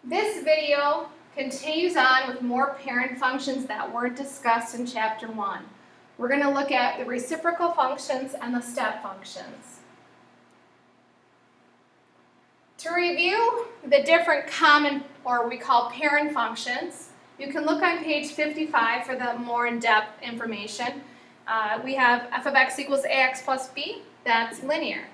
This video continues on with more parent functions that were discussed in Chapter 1. We're going to look at the reciprocal functions and the step functions. To review the different common, or we call parent functions, you can look on page 55 for the more in-depth information. We have f of x equals ax plus b, that's linear.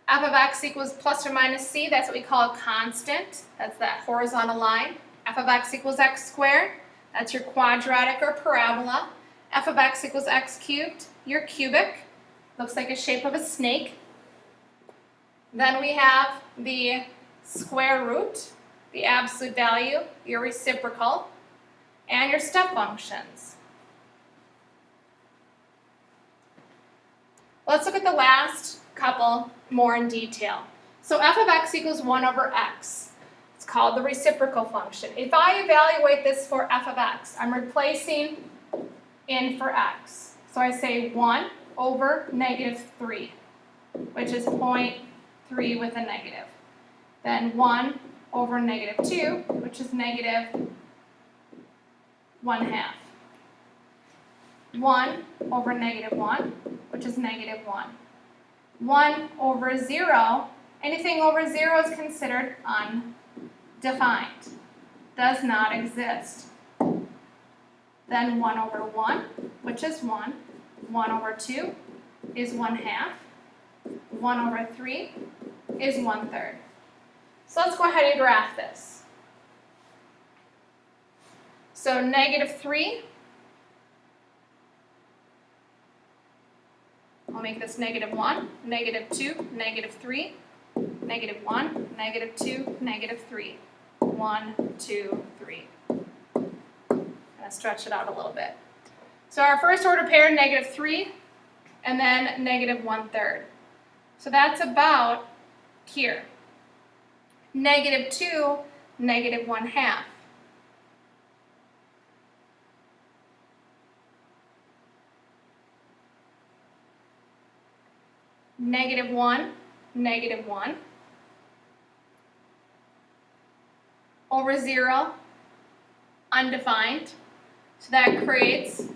F of x equals plus or minus c, that's what we call a constant, that's that horizontal line. F of x equals x squared, that's your quadratic or parabola. F of x equals x cubed, your cubic, looks like a shape of a snake. Then we have the square root, the absolute value, your reciprocal, and your step functions. Let's look at the last couple more in detail. So f of x equals 1 over x. It's called the reciprocal function. If I evaluate this for f of x, I'm replacing in for x. So I say 1 over negative 3, which is 0.3 with a negative. Then 1 over negative 2, which is negative 1/2. 1 over negative 1, which is negative 1. 1 over 0, anything over 0 is considered undefined, does not exist. Then 1 over 1, which is 1. 1 over 2 is 1/2. 1 over 3 is 1/3. So let's go ahead and graph this. So negative 3, I'll make this negative 1, negative 2, negative 3, negative 1, negative 2, negative 3. 1, 2, 3. I'm going to stretch it out a little bit. So our first order pair, negative 3, and then negative 1/3. So that's about here. Negative 2, negative 1/2. Negative 1, negative 1. Over 0, undefined. So that creates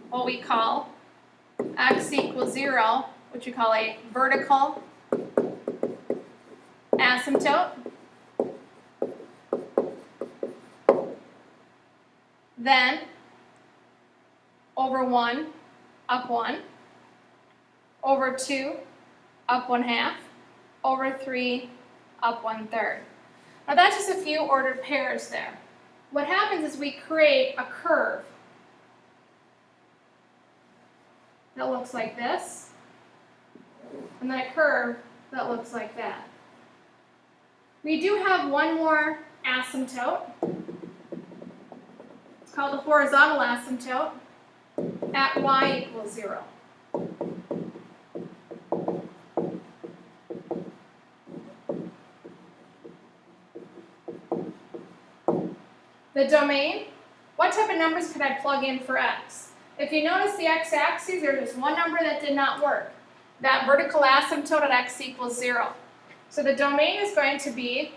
what we call x equals 0, which we call a vertical asymptote. Then over 1, up 1. Over 2, up 1/2. Over 3, up 1/3. Now that's just a few ordered pairs there. What happens is we create a curve that looks like this, and then a curve that looks like that. We do have one more asymptote. It's called the horizontal asymptote at y equals 0. The domain, what type of numbers could I plug in for x? If you notice the x-axis, there's one number that did not work. That vertical asymptote at x equals 0. So the domain is going to be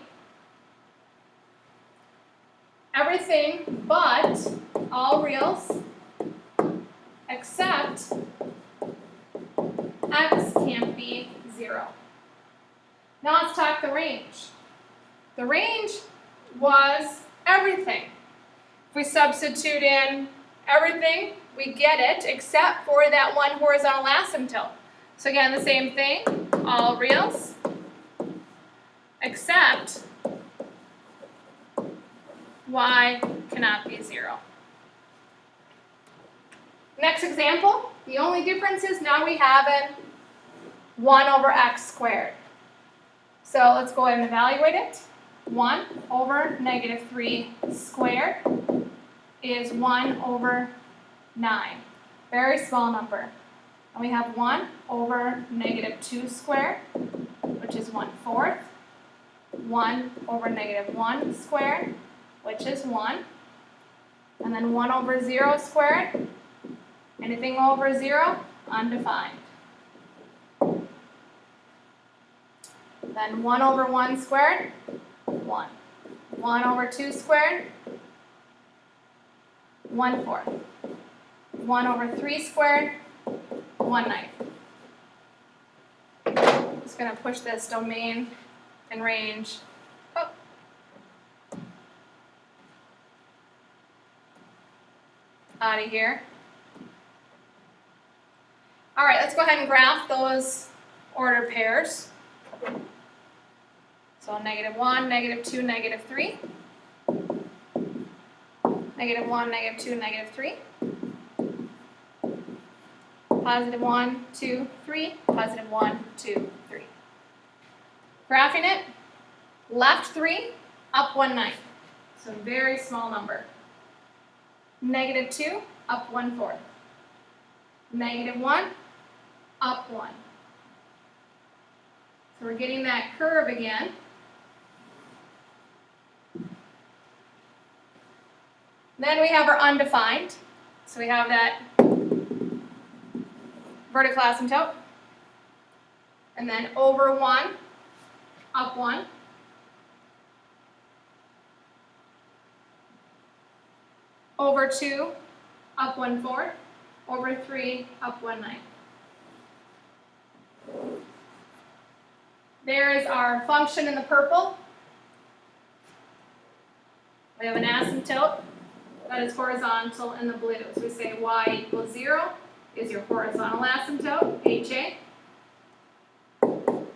everything but all reals except x can't be 0. Now let's talk the range. The range was everything. If we substitute in everything, we get it except for that one horizontal asymptote. So again, the same thing, all reals, except y cannot be 0. Next example, the only difference is now we have an 1 over x squared. So let's go ahead and evaluate it. 1 over negative 3 squared is 1 over 9. Very small number. And we have 1 over negative 2 squared, which is 1/4. 1 over negative 1 squared, which is 1. And then 1 over 0 squared. Anything over 0, undefined. Then 1 over 1 squared, 1. 1 over 2 squared, 1/4. 1 over 3 squared, 1/9. Just going to push this domain and range up. Out of here. All right, let's go ahead and graph those ordered pairs. So -1, -2, -3. -1, -2, -3. +1, 2, 3, +1, 2, 3. Graphing it, left 3, up 1/9. So a very small number. -2, up 1/4. -1, up 1. So we're getting that curve again. Then we have our undefined. So we have that vertical asymptote. And then over 1, up 1. Over 2, up 1/4. Over 3, up 1/9. There is our function in the purple. We have an asymptote that is horizontal in the blue. So we say y = 0 is your horizontal asymptote, HA.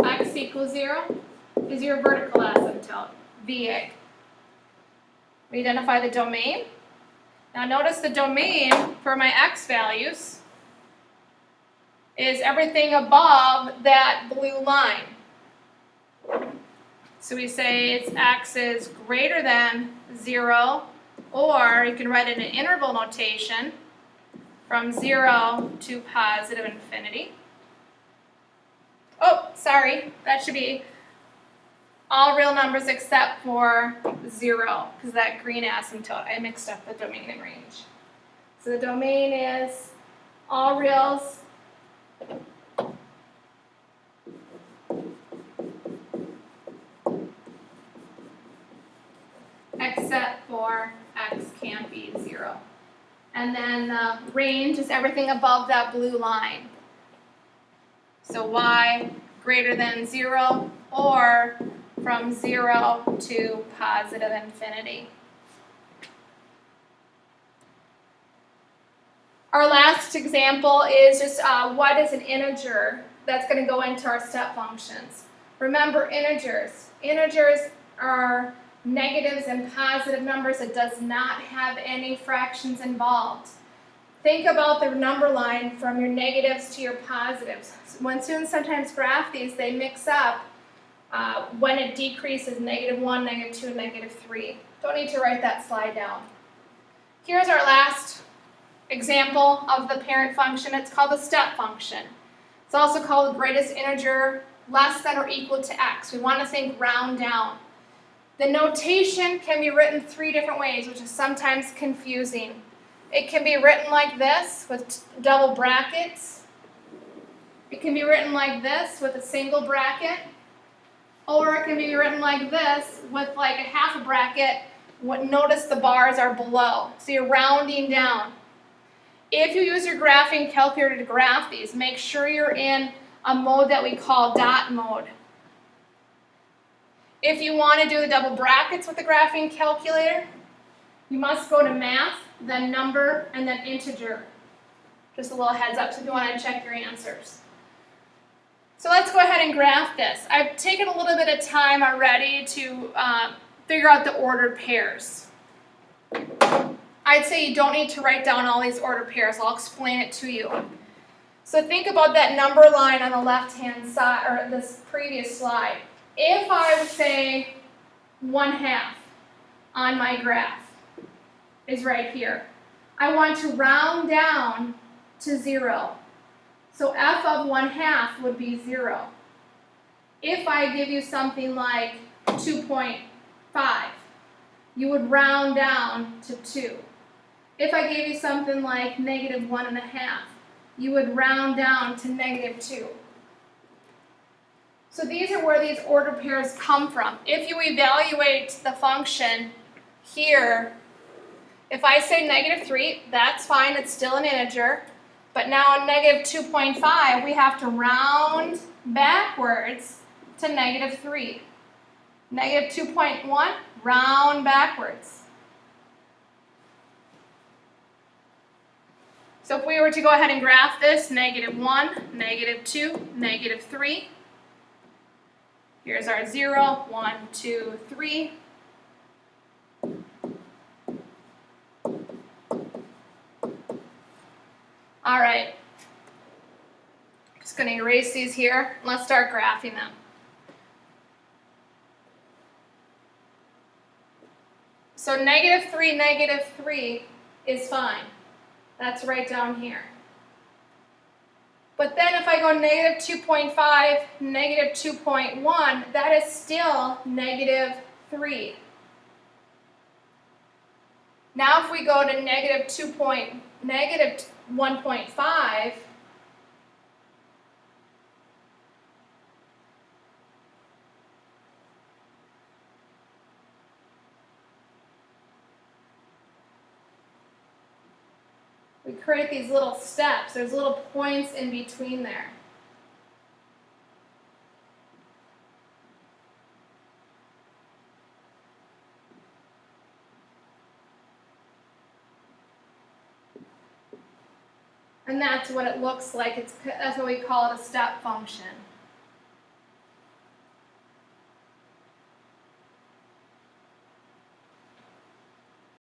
X = 0 is your vertical asymptote, VA. We identify the domain. Now notice the domain for my x values is everything above that blue line. So we say its x is greater than 0, or you can write it in interval notation from 0 to positive infinity. Oh, sorry, that should be all real numbers except for 0, because that green asymptote, I mixed up the domain and range. So the domain is all reals except for x can't be 0. And then the range is everything above that blue line. So y greater than 0 or from 0 to positive infinity. Our last example is just what is an integer that's going to go into our step functions. Remember integers. Integers are negatives and positive numbers. It does not have any fractions involved. Think about the number line from your negatives to your positives. When students sometimes graph these, they mix up when it decreases -1, -2, -3. Don't need to write that slide down. Here's our last example of the parent function. It's called the step function. It's also called the greatest integer less than or equal to x. We want to think round down. The notation can be written 3 different ways, which is sometimes confusing. It can be written like this with double brackets. It can be written like this with a single bracket. Or it can be written like this with like a half a bracket. Notice the bars are below. So you're rounding down. If you use your graphing calculator to graph these, make sure you're in a mode that we call dot mode. If you want to do the double brackets with the graphing calculator, you must go to math, then number, and then integer. Just a little heads up so if you want to check your answers. So let's go ahead and graph this. I've taken a little bit of time already to figure out the ordered pairs. I'd say you don't need to write down all these ordered pairs. I'll explain it to you. So think about that number line on the left-hand side, or this previous slide. If I would say 1/2 on my graph is right here, I want to round down to 0. So f of 1/2 would be 0. If I give you something like 2.5, you would round down to 2. If I gave you something like -1.5, you would round down to -2. So these are where these order pairs come from. If you evaluate the function here, if I say -3, that's fine, it's still an integer. But now in -2.5, we have to round backwards to -3. -2.1, round backwards. So if we were to go ahead and graph this, -1, -2, -3. Here's our 0, 1, 2, 3. All right. Just going to erase these here. Let's start graphing them. So -3, -3 is fine. That's right down here. But then if I go -2.5, -2.1, that is still -3. Now if we go to -1.5, we create these little steps. There's little points in between there. And that's what it looks like. That's what we call it, a step function.